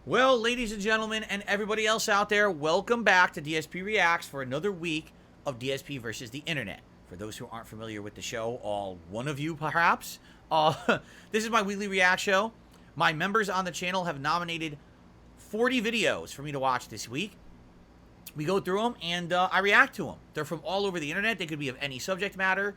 Well, ladies and gentlemen, and everybody else out there, welcome back to DSP Reacts for another week of DSP versus the Internet. For those who aren't familiar with the show, all one of you perhaps, this is my weekly React show. My members on the channel have nominated 40 videos for me to watch this week. We go through them and I react to them. They're from all over the internet. They could be of any subject matter.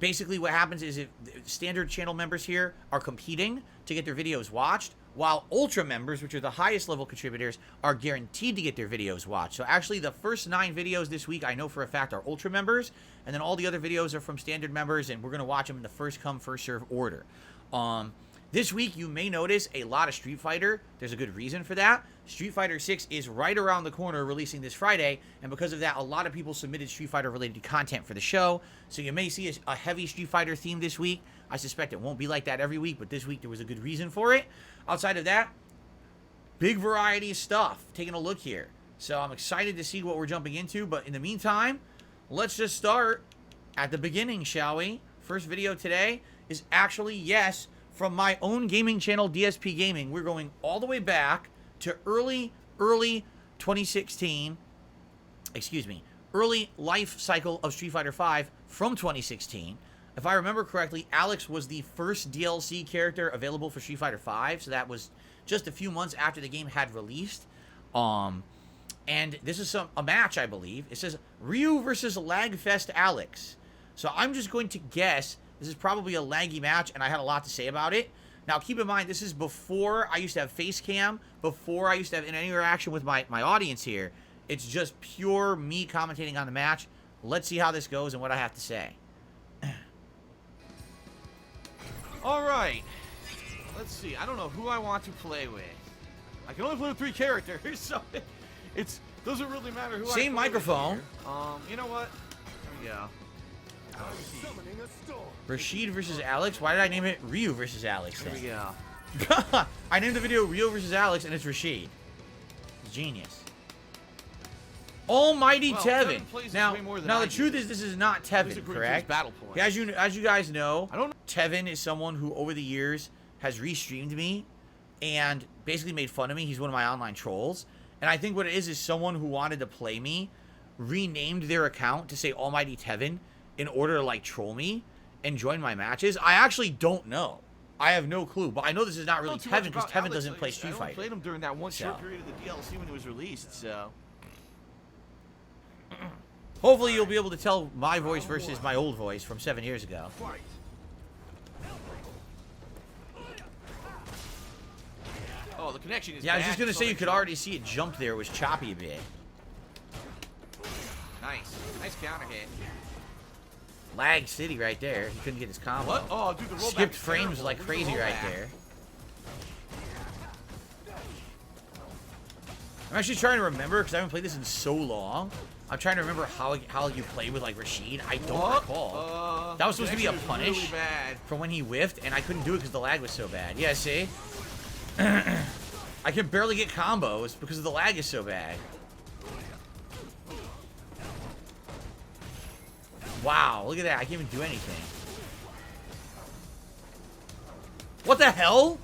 Basically what happens is if standard channel members here are competing to get their videos watched, while Ultra members, which are the highest level contributors, are guaranteed to get their videos watched. So actually the first 9 videos this week I know for a fact are Ultra members, and then all the other videos are from standard members, and we're going to watch them in the first come, first serve order. This week you may notice a lot of Street Fighter. There's a good reason for that. Street Fighter 6 is right around the corner, releasing this Friday, and because of that, a lot of people submitted Street Fighter related content for the show. So you may see a heavy Street Fighter theme this week. I suspect it won't be like that every week, but this week there was a good reason for it. Outside of that, big variety of stuff. Taking a look here. So I'm excited to see what we're jumping into, but in the meantime, let's just start at the beginning, shall we? First video today is actually, yes, from my own gaming channel, DSP Gaming. We're going all the way back to early 2016. Excuse me. Early life cycle of Street Fighter V from 2016. If I remember correctly, Alex was the first DLC character available for Street Fighter V, so that was just a few months after the game had released. And this is a match, I believe. It says Ryu versus Lagfest Alex. So I'm just going to guess this is probably a laggy match, and I had a lot to say about it. Now, keep in mind, this is before I used to have face cam, before I used to have any interaction with my audience here. It's just pure me commentating on the match. Let's see how this goes and what I have to say. All right. Let's see. I don't know who I want to play with. I can only play with 3 characters, so it doesn't really matter who I play Same microphone. With. You know what? Here we go. Rasheed versus Alex. Why did I name it Ryu versus Alex then? Here we go. I named the video Ryu versus Alex, and it's Rasheed. Genius. Almighty Tevin. Now the truth is, this is not Tevin, correct? As you guys know, Tevin is someone who over the years has restreamed me and basically made fun of me. He's one of my online trolls, and I think what it is someone who wanted to play me renamed their account to say Almighty Tevin in order to like troll me and join my matches. I actually don't know. I have no clue, but I know this is not really Tevin because Tevin doesn't play Street Fighter. I played him during that one short period of the DLC when it was released, so. Hopefully you'll be able to tell my voice versus my old voice from 7 years ago. Oh, the connection is I was just going to say you could already see it jump there. It was choppy a bit. Nice. Nice counter hit. Lag City right there. He couldn't get his combo. What? Oh, dude, the rollback skipped frames like crazy right there. I'm actually trying to remember because I haven't played this in so long. I'm trying to remember how you play with like Rasheed. I don't recall. That was supposed to be a punish for when he whiffed, and I couldn't do it because the lag was so bad. Yeah, see? I can barely get combos because the lag is so bad. Wow, look at that. I can't even do anything. What the hell?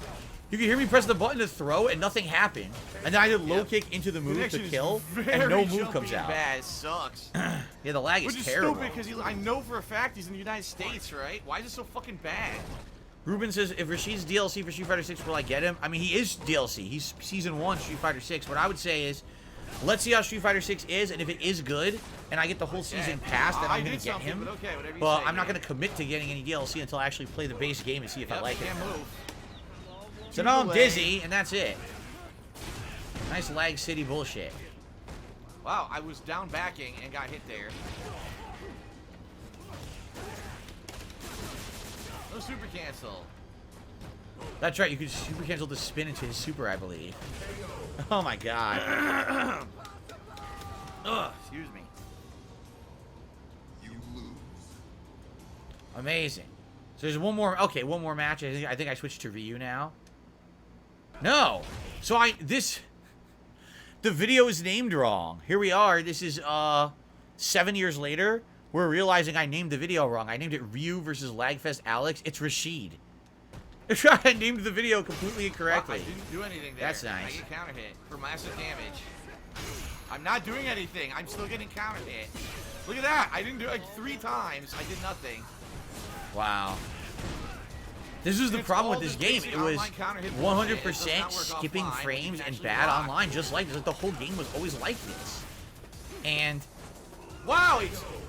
You can hear me press the button to throw and nothing happened. And then I did low kick into the move to kill and no move comes out. Bad. It sucks. Yeah, the lag is terrible. Which is stupid because I know for a fact he's in the United States, right? Why is it so fucking bad? Ruben says, if Rasheed's DLC for Street Fighter 6, will I get him? I mean, he is DLC. He's Season 1 Street Fighter 6. What I would say is, let's see how Street Fighter 6 is, and if it is good, and I get the whole season pass, then I'm going to get him. But I'm not going to commit to getting any DLC until I actually play the base game and see if I like it. So now I'm dizzy, and that's it. Nice lag city bullshit. Wow, I was down backing and got hit there. No super cancel. That's right, you could super cancel the spin into his super, I believe. Oh my god. Ugh, excuse me. You lose. Amazing. So there's one more, okay, one more match. I think I switched to Ryu now. No. So the video is named wrong. Here we are. This is 7 years later. We're realizing I named the video wrong. I named it Ryu versus Lagfest Alex. It's Rasheed. I named the video completely incorrectly. I didn't do anything there. That's nice. I get counter hit for massive damage. I'm not doing anything. I'm still getting counter hit. Look at that. I didn't do it like 3 times. I did nothing. Wow. This is the problem with this game. It was 100% skipping frames and bad online, just like this. The whole game was always like this. And wow,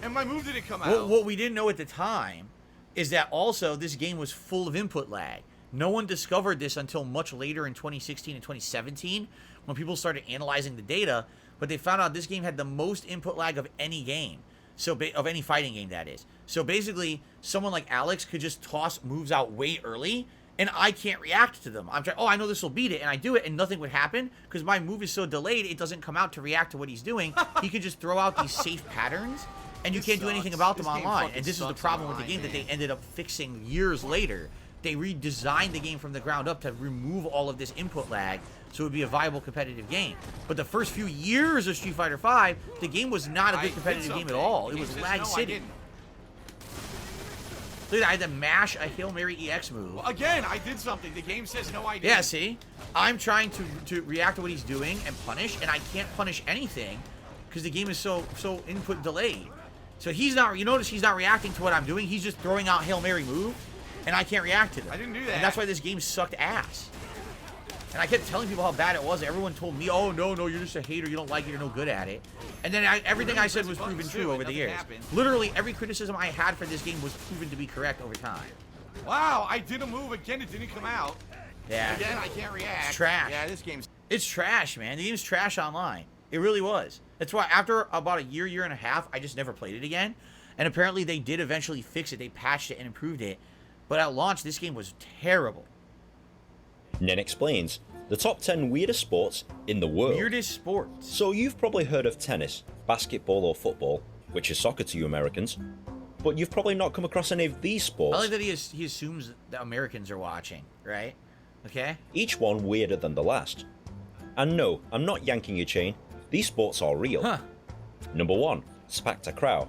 and my move didn't come out. What we didn't know at the time is that also this game was full of input lag. No one discovered this until much later in 2016 and 2017 when people started analyzing the data, but they found out this game had the most input lag of any game. So of any fighting game, that is. So basically, someone like Alex could just toss moves out way early, and I can't react to them. I'm trying, oh, I know this will beat it, and I do it, and nothing would happen, because my move is so delayed, it doesn't come out to react to what he's doing. He could just throw out these safe patterns, and you can't do anything about them online. And this is the problem with the game that they ended up fixing years later. They redesigned the game from the ground up to remove all of this input lag, so it would be a viable competitive game. But the first few years of Street Fighter V, the game was not a good competitive game at all. It was lag city. Look at that, I had to mash a Hail Mary EX move. Well, again, I did something. The game says no, I didn't. Yeah, see? I'm trying to react to what he's doing and punish, and I can't punish anything because the game is so input delayed. So he's not, you notice he's not reacting to what I'm doing. He's just throwing out Hail Mary move, and I can't react to them. I didn't do that. And that's why this game sucked ass. And I kept telling people how bad it was. Everyone told me, oh, no, you're just a hater. You don't like it. You're no good at it. And then everything I said was proven true over the years. Literally, every criticism I had for this game was proven to be correct over time. Wow, I did a move. Again, it didn't come out. Yeah. Again, I can't react. It's trash. Yeah, this game's... It's trash, man. The game's trash online. It really was. That's why after about a year and a half, I just never played it again. And apparently they did eventually fix it. They patched it and improved it. But at launch, this game was terrible. Nen explains, the top 10 weirdest sports in the world. Weirdest sports. So you've probably heard of tennis, basketball or football, which is soccer to you Americans, but you've probably not come across any of these sports. I like that he assumes that Americans are watching, right? Okay? Each one weirder than the last. And no, I'm not yanking your chain, these sports are real. Huh. Number 1, Sepak Takraw.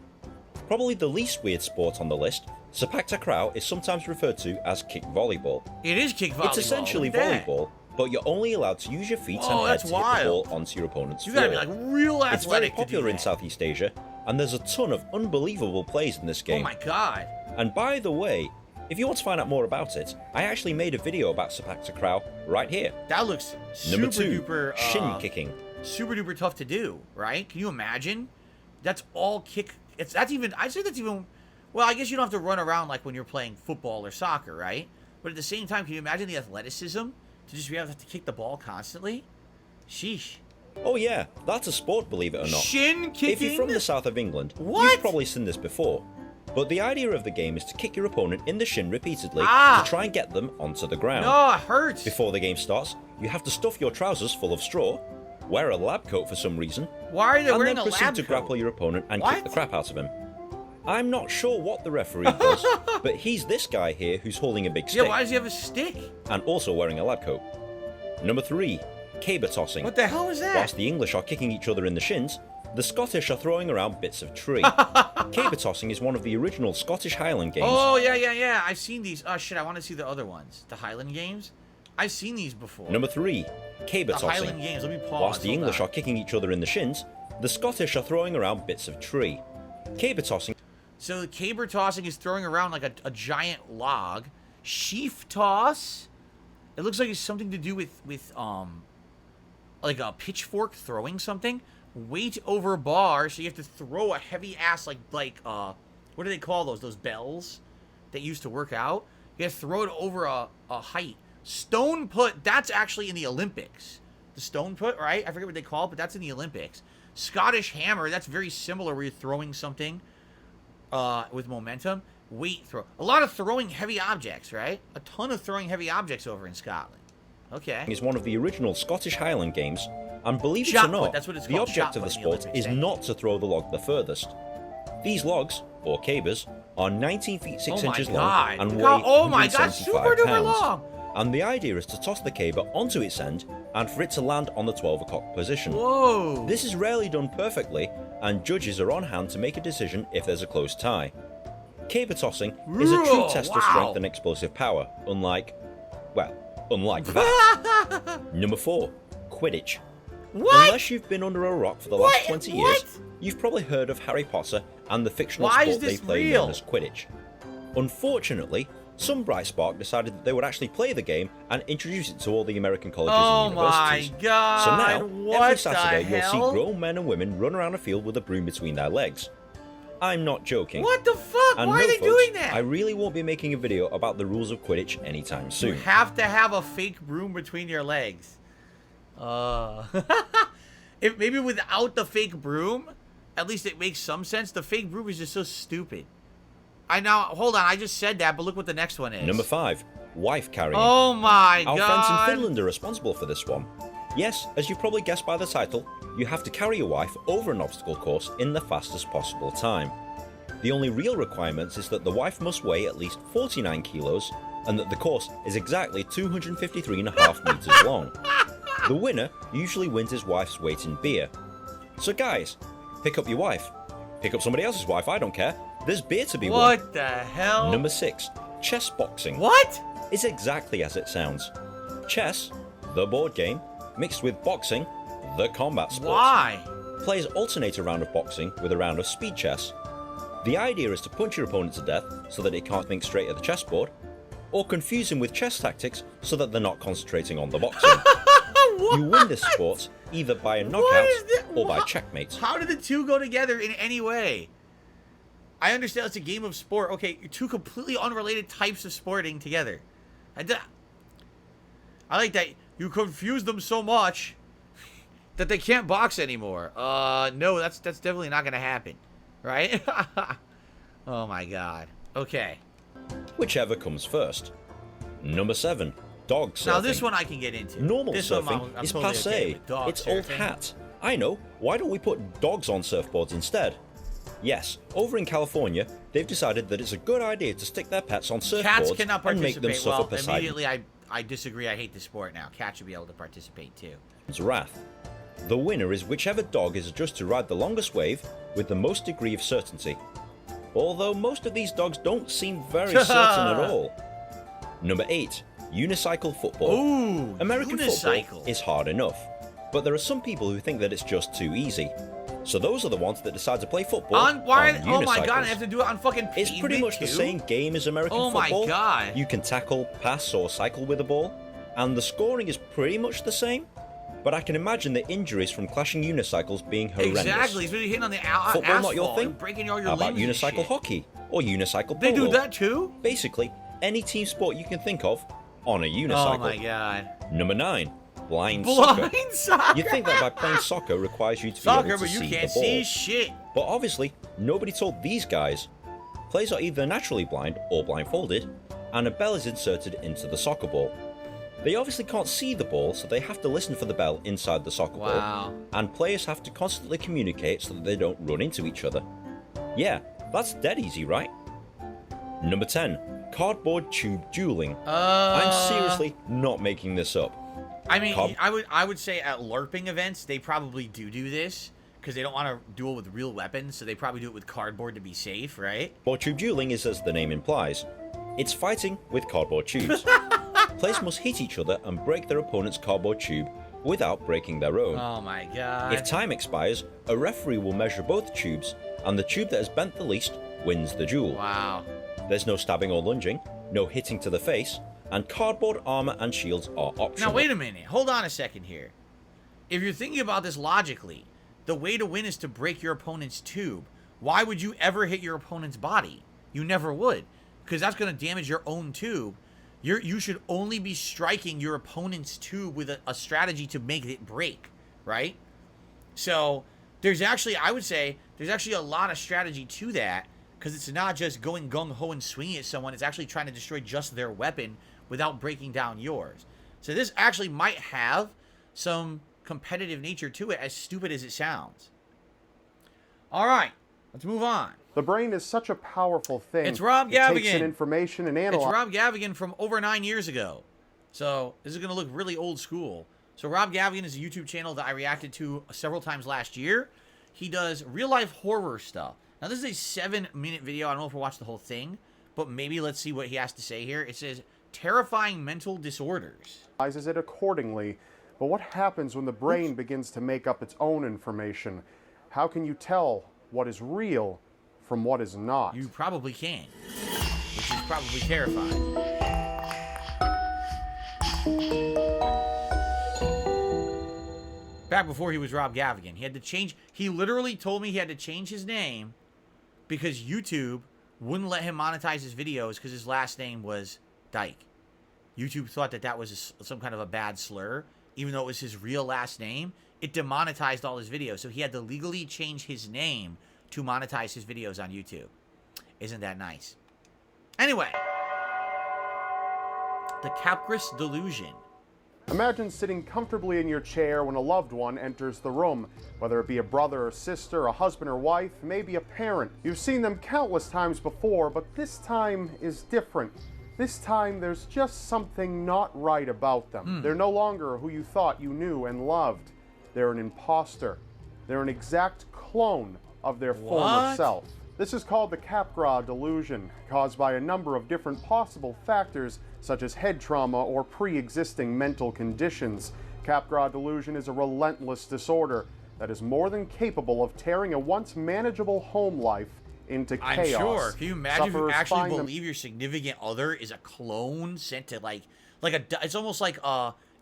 Probably the least weird sport on the list, Sepak Takraw is sometimes referred to as kick volleyball. It is kick volleyball. It's essentially volleyball, but you're only allowed to use your feet and head to hit the ball onto your opponent's floor. You gotta be like real athletic. It's very popular in Southeast Asia, and there's a ton of unbelievable plays in this game. Oh my god. And by the way, if you want to find out more about it, I actually made a video about Sepak Takraw right here. That looks super Number 2, duper shin kicking. Super duper tough to do, right? Can you imagine? That's all kick. That's even. I'd say that's even. Well, I guess you don't have to run around like when you're playing football or soccer, right? But at the same time, can you imagine the athleticism to just be able to kick the ball constantly? Sheesh. Oh yeah, that's a sport, believe it or not. Shin kicking? If you're from the south of England, what? You've probably seen this before. But the idea of the game is to kick your opponent in the shin repeatedly to try and get them onto the ground. No, it hurts. Before the game starts, you have to stuff your trousers full of straw, wear a lab coat for some reason, why are they wearing and then a lab proceed to coat? grapple your opponent and kick the crap out of him. I'm not sure what the referee does, but he's this guy here who's holding a big stick. Yeah, why does he have a stick? And also wearing a lab coat. Number 3, caber tossing. What the hell is that? Whilst the English are kicking each other in the shins, the Scottish are throwing around bits of tree. Caber tossing is one of the original Scottish Highland games. Oh, yeah. I've seen these. Oh, shit, I want to see the other ones. The Highland games? I've seen these before. Number 3, caber tossing. Highland games. Let me pause. Whilst the English are kicking each other in the shins, the Scottish are throwing around bits of tree. Caber tossing. So the caber tossing is throwing around like a giant log. Sheaf toss. It looks like it's something to do with like a pitchfork throwing something. Weight over bar, so you have to throw a heavy ass like what do they call those? Those bells that used to work out. You have to throw it over a height. Stone put, that's actually in the Olympics. The stone put, right? I forget what they call it, but that's in the Olympics. Scottish hammer, that's very similar where you're throwing something with momentum. Weight throw. A lot of throwing heavy objects, right? A ton of throwing heavy objects over in Scotland. Okay. Is one of the original Scottish Highland games, and believe it or not, that's what it's the called, object of the sport is not to throw the log the furthest. These logs, or cabers, are 19 feet 6 inches long and weigh 175 pounds. And the idea is to toss the caber onto its end and for it to land on the 12 o'clock position. Whoa! This is rarely done perfectly, and judges are on hand to make a decision if there's a close tie. Caber tossing is a true test of strength and explosive power, unlike Well, unlike that. Number 4, Quidditch. What? Unless you've been under a rock for the last 20 years, you've probably heard of Harry Potter and the fictional sport they play known as Quidditch. Unfortunately, some bright spark decided that they would actually play the game and introduce it to all the American colleges and universities. Oh my god! So now, every Saturday you'll see grown men and women run around a field with a broom between their legs. I'm not joking. What the fuck? And why are they folks, doing that? I really won't be making a video about the rules of Quidditch anytime soon. You have to have a fake broom between your legs. If maybe without the fake broom, at least it makes some sense. The fake broom is just so stupid. Hold on, I just said that, but look what the next one is. Number 5, wife carrying. Oh my god. Our friends in Finland are responsible for this one. Yes, as you probably guessed by the title, you have to carry your wife over an obstacle course in the fastest possible time. The only real requirement is that the wife must weigh at least 49 kilos and that the course is exactly 253.5 meters long. The winner usually wins his wife's weight in beer. So guys, pick up your wife. Pick up somebody else's wife, I don't care. There's beer to be won. What the hell? Number 6, chess boxing. What? It's exactly as it sounds. Chess, the board game, mixed with boxing, the combat sport. Why? Players alternate a round of boxing with a round of speed chess. The idea is to punch your opponent to death so that he can't think straight at the chessboard, or confuse him with chess tactics so that they're not concentrating on the boxing. You win this sport either by a knockout or by checkmate. How do the two go together in any way? I understand it's a game of sport. Okay, two completely unrelated types of sporting together. I like that you confuse them so much that they can't box anymore. No, that's definitely not gonna happen, right? Oh my god. Okay. Whichever comes first. Number 7, dog surfing. Now this one I can get into. Normal this surfing is totally passé. Okay with. It's old hat. I know. Why don't we put dogs on surfboards instead? Yes, over in California, they've decided that it's a good idea to stick their pets on surfboards Cats cannot participate. and make them suffer well, Poseidon. immediately I disagree. I hate the sport now. Cats should be able to participate too. Wrath. The winner is whichever dog is adjudged to ride the longest wave with the most degree of certainty. Although most of these dogs don't seem very certain at all. Number 8, unicycle football. Ooh, American football is hard enough, but there are some people who think that it's just too easy. So those are the ones that decide to play football on unicycles. Oh my god, I have to do it on fucking pavement. It's pretty much the same game as American football. Oh my god. You can tackle, pass, or cycle with the ball, and the scoring is pretty much the same. But I can imagine the injuries from clashing unicycles being horrendous. Exactly, it's really hitting on the football asphalt not your thing? and breaking all your How about limbs and unicycle shit. hockey or unicycle polo? They do that too? Basically, any team sport you can think of on a unicycle. Oh my god. Number 9, blind soccer. Soccer. You'd think that by playing soccer requires you to be able to but you see can't the ball. see shit. But obviously, nobody told these guys. Players are either naturally blind or blindfolded, and a bell is inserted into the soccer ball. They obviously can't see the ball, so they have to listen for the bell inside the soccer ball, and players have to constantly communicate so that they don't run into each other. Yeah, that's dead easy, right? Number 10, cardboard tube dueling. I'm seriously not making this up. I mean, I would say at LARPing events, they probably do this, because they don't want to duel with real weapons, so they probably do it with cardboard to be safe, right? Cardboard tube dueling is as the name implies. It's fighting with cardboard tubes. Players must hit each other and break their opponent's cardboard tube without breaking their own. Oh my god. If time expires, a referee will measure both tubes, and the tube that has bent the least wins the duel. Wow. There's no stabbing or lunging, no hitting to the face, and cardboard armor and shields are optional. Now wait a minute. Hold on a second here. If you're thinking about this logically, the way to win is to break your opponent's tube. Why would you ever hit your opponent's body? You never would, because that's going to damage your own tube. You should only be striking your opponent's tube with a strategy to make it break, right? So there's actually, I would say, there's actually a lot of strategy to that, because it's not just going gung-ho and swinging at someone. It's actually trying to destroy just their weapon without breaking down yours. So this actually might have some competitive nature to it, as stupid as it sounds. All right, let's move on. The brain is such a powerful thing. It's Rob It takes Gavigan. in information and analyzes. It's Rob Gavigan from over 9 years ago. So this is going to look really old school. So Rob Gavigan is a YouTube channel that I reacted to several times last year. He does real-life horror stuff. Now, this is a 7-minute video. I don't know if we'll watch the whole thing, but maybe let's see what he has to say here. It says, terrifying mental disorders. Analyzes it accordingly. But what happens when the brain begins to make up its own information? How can you tell what is real from what is not? You probably can, which is probably terrifying. Back before he was Rob Gavigan, he literally told me he had to change his name because YouTube wouldn't let him monetize his videos because his last name was Dyke. YouTube thought that was some kind of a bad slur, even though it was his real last name. It demonetized all his videos, so he had to legally change his name to monetize his videos on YouTube. Isn't that nice? Anyway, the Capris Delusion. Imagine sitting comfortably in your chair when a loved one enters the room, whether it be a brother or sister, a husband or wife, maybe a parent. You've seen them countless times before, but this time is different. This time, there's just something not right about them. They're no longer who you thought you knew and loved. They're an imposter. They're an exact clone of their former self. This is called the Capris Delusion, caused by a number of different possible factors, such as head trauma or pre-existing mental conditions. Capris Delusion is a relentless disorder that is more than capable of tearing a once manageable home life into chaos. I'm sure. Can you imagine if you actually believe your significant other is a clone sent to it's almost like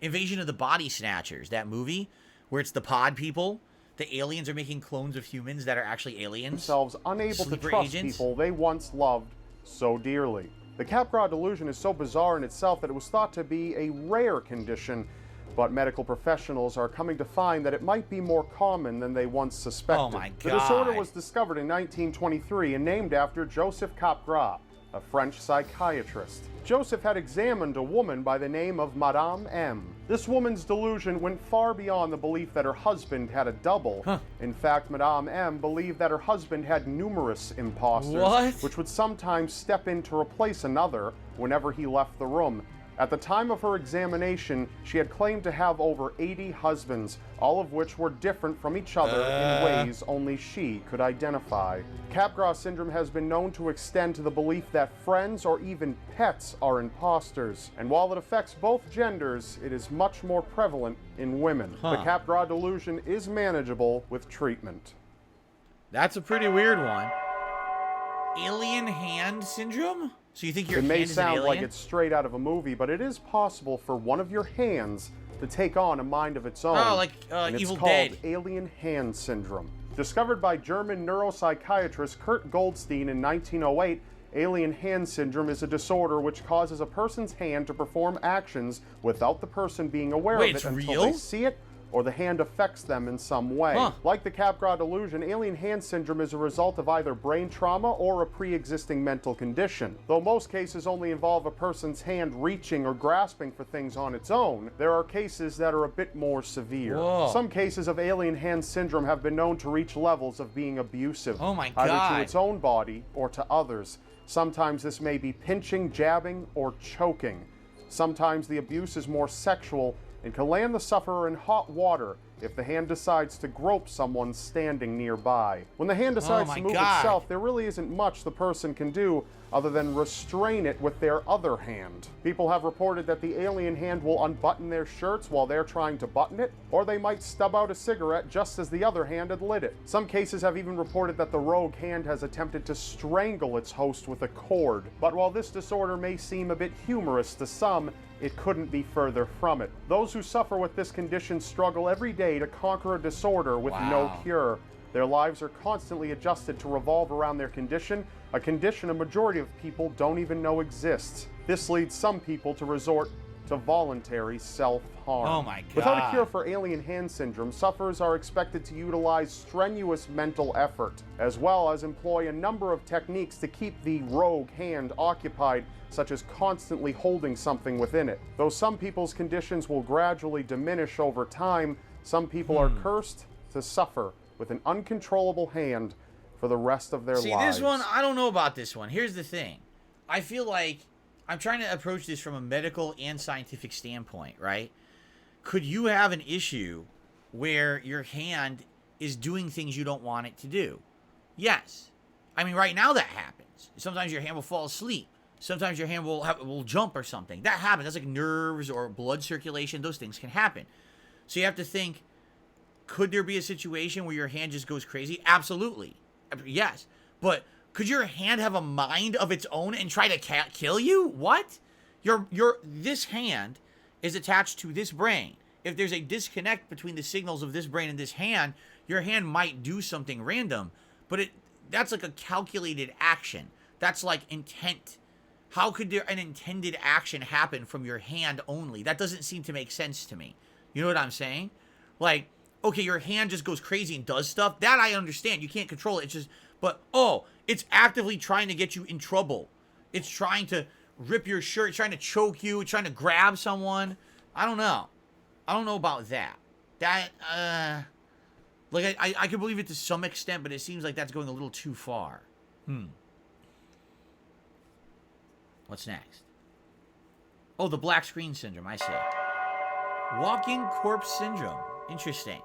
Invasion of the Body Snatchers, that movie where it's the pod people. The aliens are making clones of humans that are actually aliens. Themselves unable to trust people they once loved so dearly. The Capris Delusion is so bizarre in itself that it was thought to be a rare condition, but medical professionals are coming to find that it might be more common than they once suspected. Oh my God. The disorder was discovered in 1923 and named after Joseph Capris, a French psychiatrist. Joseph had examined a woman by the name of Madame M. This woman's delusion went far beyond the belief that her husband had a double. In fact, Madame M believed that her husband had numerous imposters, which would sometimes step in to replace another whenever he left the room. At the time of her examination, she had claimed to have over 80 husbands, all of which were different from each other in ways only she could identify. Capris syndrome has been known to extend to the belief that friends or even pets are imposters. And while it affects both genders, it is much more prevalent in women. The Capris delusion is manageable with treatment. That's a pretty weird one. Alien hand syndrome? So you think your hand is an alien? It may sound like it's straight out of a movie, but it is possible for one of your hands to take on a mind of its own. Oh, like Evil Dead. It's called alien hand syndrome. Discovered by German neuropsychiatrist Kurt Goldstein in 1908, alien hand syndrome is a disorder which causes a person's hand to perform actions without the person being aware of it until they see it or the hand affects them in some way. Like the Capris delusion, alien hand syndrome is a result of either brain trauma or a pre-existing mental condition. Though most cases only involve a person's hand reaching or grasping for things on its own, there are cases that are a bit more severe. Some cases of alien hand syndrome have been known to reach levels of being abusive, either to its own body or to others. Sometimes this may be pinching, jabbing, or choking. Sometimes the abuse is more sexual and can land the sufferer in hot water if the hand decides to grope someone standing nearby. When the hand decides to move itself, there really isn't much the person can do other than restrain it with their other hand. People have reported that the alien hand will unbutton their shirts while they're trying to button it, or they might stub out a cigarette just as the other hand had lit it. Some cases have even reported that the rogue hand has attempted to strangle its host with a cord. But while this disorder may seem a bit humorous to some, it couldn't be further from it. Those who suffer with this condition struggle every day to conquer a disorder with no cure. Their lives are constantly adjusted to revolve around their condition, a condition a majority of people don't even know exists. This leads some people to resort to voluntary self-harm. Oh my God. Without a cure for alien hand syndrome, sufferers are expected to utilize strenuous mental effort, as well as employ a number of techniques to keep the rogue hand occupied, such as constantly holding something within it. Though some people's conditions will gradually diminish over time, some people are cursed to suffer with an uncontrollable hand for the rest of their lives. See, this one, I don't know about this one. Here's the thing. I feel like I'm trying to approach this from a medical and scientific standpoint, right? Could you have an issue where your hand is doing things you don't want it to do? Yes. I mean, right now that happens. Sometimes your hand will fall asleep Sometimes your hand will jump or something. That happens. That's like nerves or blood circulation. Those things can happen. So you have to think, could there be a situation where your hand just goes crazy? Absolutely. Yes. But could your hand have a mind of its own and try to kill you? What? This hand is attached to this brain. If there's a disconnect between the signals of this brain and this hand, your hand might do something random. But that's like a calculated action. That's like intent. How could an intended action happen from your hand only? That doesn't seem to make sense to me. You know what I'm saying? Like, okay, your hand just goes crazy and does stuff. That I understand. You can't control it. It's just, but, it's actively trying to get you in trouble. It's trying to rip your shirt. It's trying to choke you. It's trying to grab someone. I don't know. I don't know about that. Like, I can believe it to some extent, but it seems like that's going a little too far. What's next? Oh, the black screen syndrome, I see. Walking corpse syndrome. Interesting.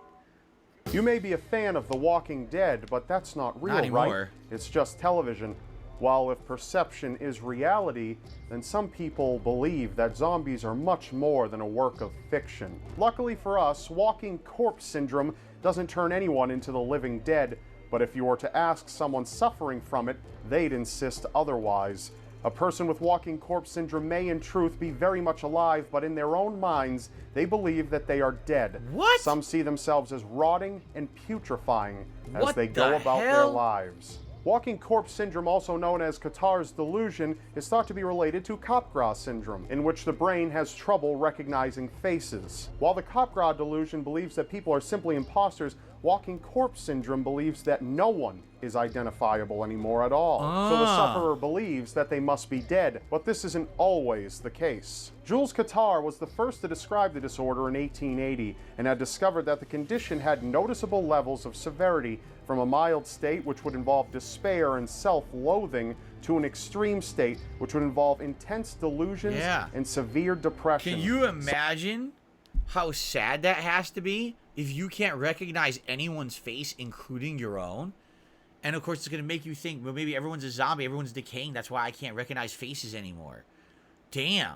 You may be a fan of The Walking Dead, but that's not real, right? It's just television. While if perception is reality, then some people believe that zombies are much more than a work of fiction. Luckily for us, walking corpse syndrome doesn't turn anyone into the living dead, but if you were to ask someone suffering from it, they'd insist otherwise. A person with walking corpse syndrome may in truth be very much alive, but in their own minds, they believe that they are dead. What? Some see themselves as rotting and putrefying as they go about their lives. Walking corpse syndrome, also known as Capris Delusion, is thought to be related to Capris syndrome, in which the brain has trouble recognizing faces. While the Capris Delusion believes that people are simply imposters, walking corpse syndrome believes that no one is identifiable anymore at all. So the sufferer believes that they must be dead, but this isn't always the case. Jules Cattar was the first to describe the disorder in 1880 and had discovered that the condition had noticeable levels of severity, from a mild state which would involve despair and self-loathing to an extreme state which would involve intense delusions and severe depression. Can you imagine how sad that has to be if you can't recognize anyone's face, including your own? And of course, it's going to make you think, well, maybe everyone's a zombie, everyone's decaying, that's why I can't recognize faces anymore. Damn.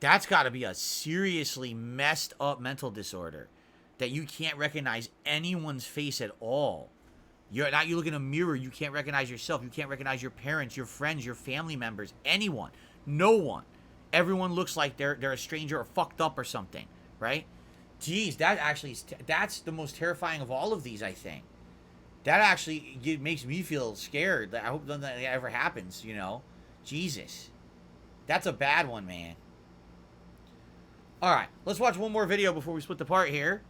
That's got to be a seriously messed up mental disorder, that you can't recognize anyone's face at all. You look in a mirror, you can't recognize yourself, you can't recognize your parents, your friends, your family members, anyone. No one. Everyone looks like they're a stranger or fucked up or something, right? Jeez, that's the most terrifying of all of these, I think. That actually makes me feel scared. I hope none of that ever happens, you know? Jesus. That's a bad one, man. Alright, let's watch one more video before we split the part here.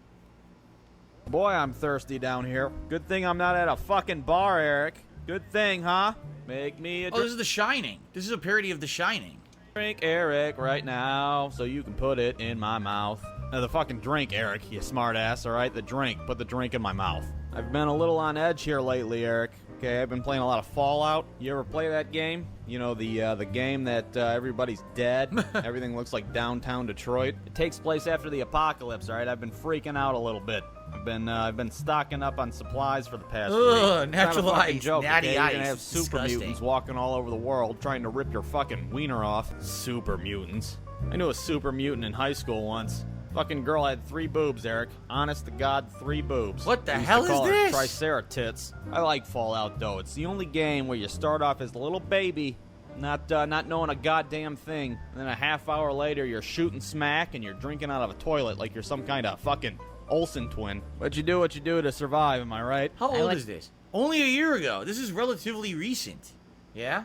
Boy, I'm thirsty down here. Good thing I'm not at a fucking bar, Eric. Good thing, huh? Make me a drink. Oh, this is The Shining. This is a parody of The Shining. Drink, Eric, right now, so you can put it in my mouth. Now, the fucking drink, Eric, you smartass, alright? The drink. Put the drink in my mouth. I've been a little on edge here lately, Eric. Okay, I've been playing a lot of Fallout. You ever play that game? You know, the game that everybody's dead. Everything looks like downtown Detroit. It takes place after the apocalypse, alright? I've been freaking out a little bit. I've been stocking up on supplies for the past week. Natural ice, joke, natty okay? ice. You're gonna have super mutants walking all over the world trying to rip your fucking wiener off. Super mutants. I knew a super mutant in high school once. Fucking girl had 3 boobs, Eric. Honest to God, 3 boobs. What the hell is this? Triceratits. I like Fallout, though. It's the only game where you start off as a little baby, not knowing a goddamn thing, and then a half hour later you're shooting smack and you're drinking out of a toilet like you're some kind of fucking Olsen twin. But you do what you do to survive, am I right? How old is this? Only a year ago. This is relatively recent. Yeah?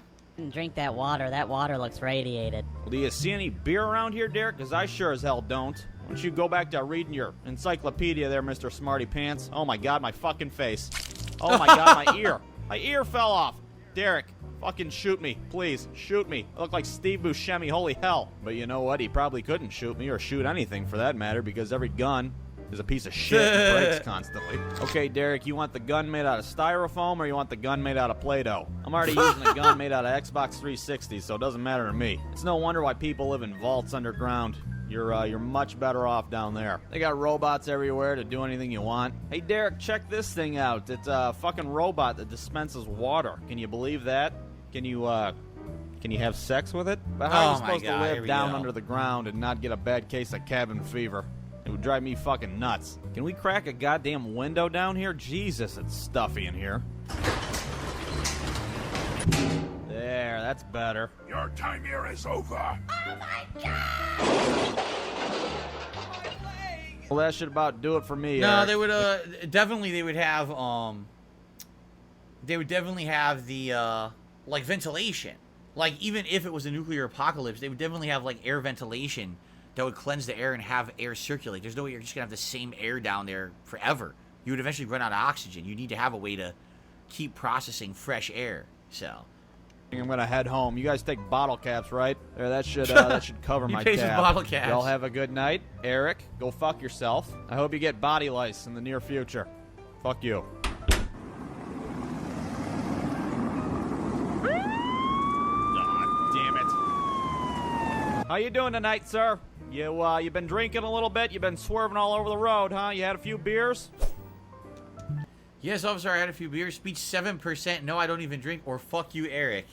Drink that water. That water looks radiated. Well, do you see any beer around here, Derek? Because I sure as hell don't. Why don't you go back to reading your encyclopedia there, Mr. Smarty Pants? Oh my god, my fucking face. Oh my god, my ear. My ear fell off. Derek, fucking shoot me. Please, shoot me. I look like Steve Buscemi, holy hell. But you know what? He probably couldn't shoot me or shoot anything for that matter because every gun is a piece of shit and breaks constantly. Okay, Derek, you want the gun made out of styrofoam or you want the gun made out of Play-Doh? I'm already using a gun made out of Xbox 360, so it doesn't matter to me. It's no wonder why people live in vaults underground. You're much better off down there. They got robots everywhere to do anything you want. Hey, Derek, check this thing out. It's a fucking robot that dispenses water. Can you believe that? Can you Can you have sex with it? But how are you Oh my supposed to God, here live we down go. under the ground and not get a bad case of cabin fever? It would drive me fucking nuts. Can we crack a goddamn window down here? Jesus, it's stuffy in here. There, that's better. Your time here is over. Well, that should about do it for me. No, Eric. they would definitely they would have definitely have the like ventilation. Like even if it was a nuclear apocalypse, they would definitely have like air ventilation that would cleanse the air and have air circulate. There's no way you're just gonna have the same air down there forever. You would eventually run out of oxygen. You need to have a way to keep processing fresh air. So I'm gonna head home. You guys take bottle caps, right? There, that should cover my pays with tab. bottle caps. Y'all have a good night. Eric, go fuck yourself. I hope you get body lice in the near future. Fuck you. Ah, damn it. How you doing tonight, sir? You been drinking a little bit? You been swerving all over the road, huh? You had a few beers? yes, officer, I had a few beers. Speech 7%. No, I don't even drink. Or fuck you, Eric.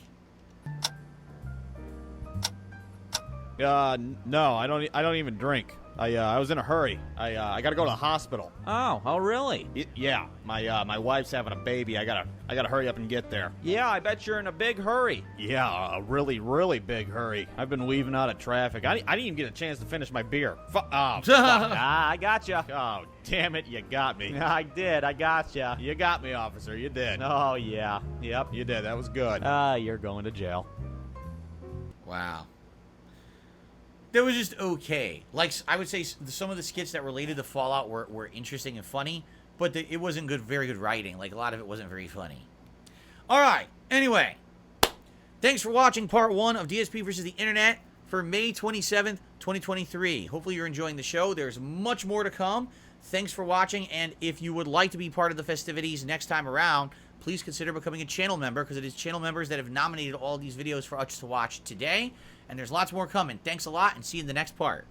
No, I don't even drink. I was in a hurry. I gotta go to the hospital. Oh, really? Yeah, my wife's having a baby. I gotta hurry up and get there. Yeah, I bet you're in a big hurry. Yeah, a really, really big hurry. I've been weaving out of traffic. I didn't even get a chance to finish my beer. Fuck. I gotcha. Oh, damn it, you got me. I did. I gotcha. You got me, officer. You did. Oh, yeah. Yep, you did. That was good. You're going to jail. Wow. That was just okay. Like, I would say some of the skits that related to Fallout were interesting and funny, but it wasn't very good writing. Like, a lot of it wasn't very funny. All right. Anyway, thanks for watching part 1 of DSP versus the Internet for May 27th, 2023. Hopefully you're enjoying the show. There's much more to come. Thanks for watching, and if you would like to be part of the festivities next time around, please consider becoming a channel member, because it is channel members that have nominated all these videos for us to watch today. And there's lots more coming. Thanks a lot, and see you in the next part.